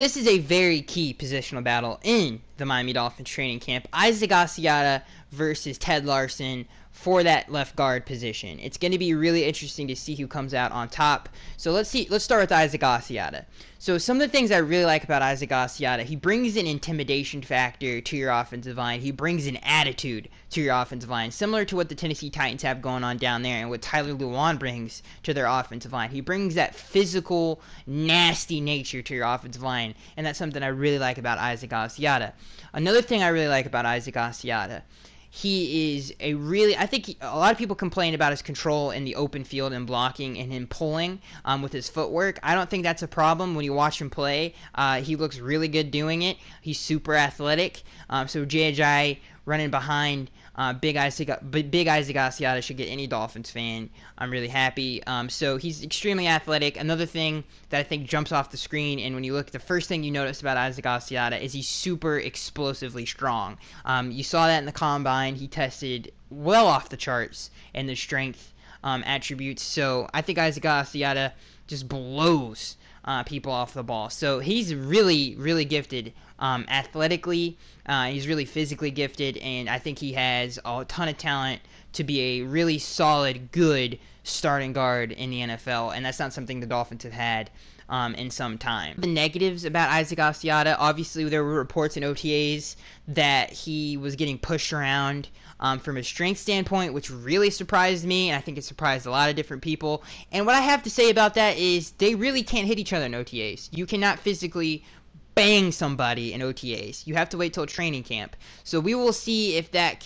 This is a very key positional battle in the Miami Dolphins training camp. Isaac Asiata versus Ted Larson for that left guard position. It's going to be really interesting to see who comes out on top. So let's start with Isaac Asiata. So some of the things I really like about Isaac Asiata, he brings an intimidation factor to your offensive line. He brings an attitude to your offensive line, similar to what the Tennessee Titans have going on down there and what Tyler Lewan brings to their offensive line. He brings that physical, nasty nature to your offensive line, and that's something I really like about Isaac Asiata. Another thing I really like about Isaac Asiata, he is I think a lot of people complain about his control in the open field and blocking and him pulling with his footwork. I don't think that's a problem when you watch him play. He looks really good doing it. He's super athletic. So J.J. running behind Big Isaac Asiata should get any Dolphins fan. I'm really happy. So he's extremely athletic. Another thing that I think jumps off the screen, and when you look, the first thing you notice about Isaac Asiata is he's super explosively strong. You saw that in the combine. He tested well off the charts in the strength attributes. So I think Isaac Asiata just blows people off the ball. So he's really, really gifted athletically. He's really physically gifted, and I think he has a ton of talent to be a really solid, good starting guard in the NFL, and that's not something the Dolphins have had in some time. The negatives about Isaac Asiata, obviously there were reports in OTAs that he was getting pushed around from a strength standpoint, which really surprised me, and I think it surprised a lot of different people. And what I have to say about that is they really can't hit each other in OTAs. You cannot physically bang somebody in OTAs. You have to wait till training camp. So we will see if that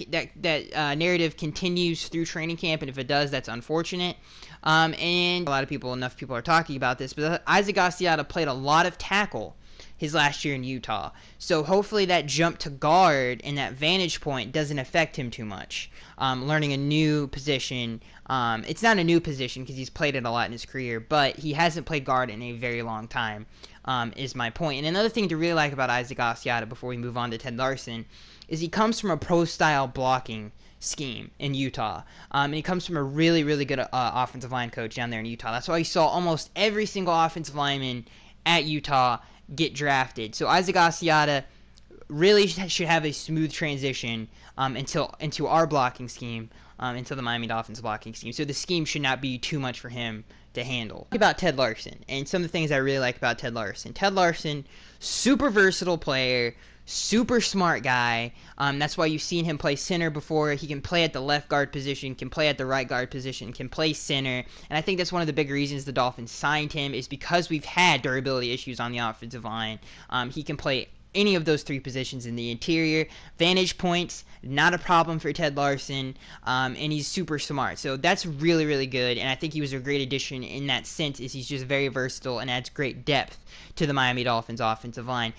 narrative continues through training camp, and if it does, that's unfortunate. And a lot of people, enough people are talking about this, but Isaac Asiata played a lot of tackle his last year in Utah. So hopefully that jump to guard and that vantage point doesn't affect him too much. Learning a new position. It's not a new position because he's played it a lot in his career, but he hasn't played guard in a very long time, is my point. And another thing to really like about Isaac Asiata before we move on to Ted Larson is he comes from a pro-style blocking scheme in Utah. And he comes from a really, really good offensive line coach down there in Utah. That's why you saw almost every single offensive lineman at Utah get drafted. So Isaac Asiata really should have a smooth transition into our blocking scheme, into the Miami Dolphins blocking scheme. So the scheme should not be too much for him to handle. About Ted Larson and some of the things I really like about Ted Larson. Ted Larson, super versatile player, super smart guy. That's why you've seen him play center before. He can play at the left guard position, can play at the right guard position, can play center. And I think that's one of the big reasons the Dolphins signed him is because we've had durability issues on the offensive line. He can play any of those three positions in the interior. Vantage points, not a problem for Ted Larson, and he's super smart. So that's really, really good, and I think he was a great addition in that sense, is he's just very versatile and adds great depth to the Miami Dolphins offensive line.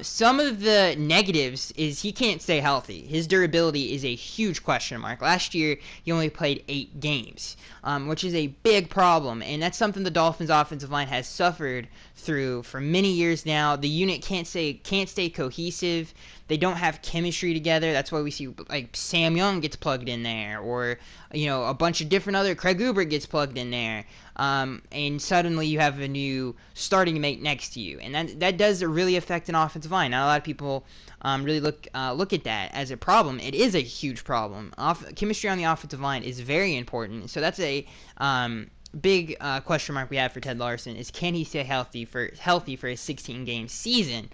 Some of the negatives is he can't stay healthy. His durability is a huge question mark. Last year, he only played 8 games, which is a big problem, and that's something the Dolphins offensive line has suffered through for many years now. The unit can't stay cohesive. They don't have chemistry together. That's why we see like Sam Young gets plugged in there, or a bunch of different other Craig Ubrick gets plugged in there, and suddenly you have a new starting mate next to you, and that does really affect an offensive line. Not a lot of people really look at that as a problem. It is a huge problem. Chemistry on the offensive line is very important. So that's a big question mark we have for Ted Larson is, can he stay healthy for a 16-game season?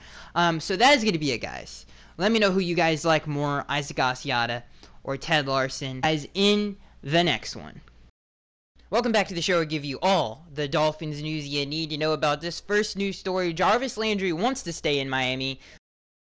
So that is going to be it, guys. Let me know who you guys like more, Isaac Asiata or Ted Larson, as in the next one. Welcome back to the show. I give you all the Dolphins news you need to know about this first news story. Jarvis Landry wants to stay in Miami,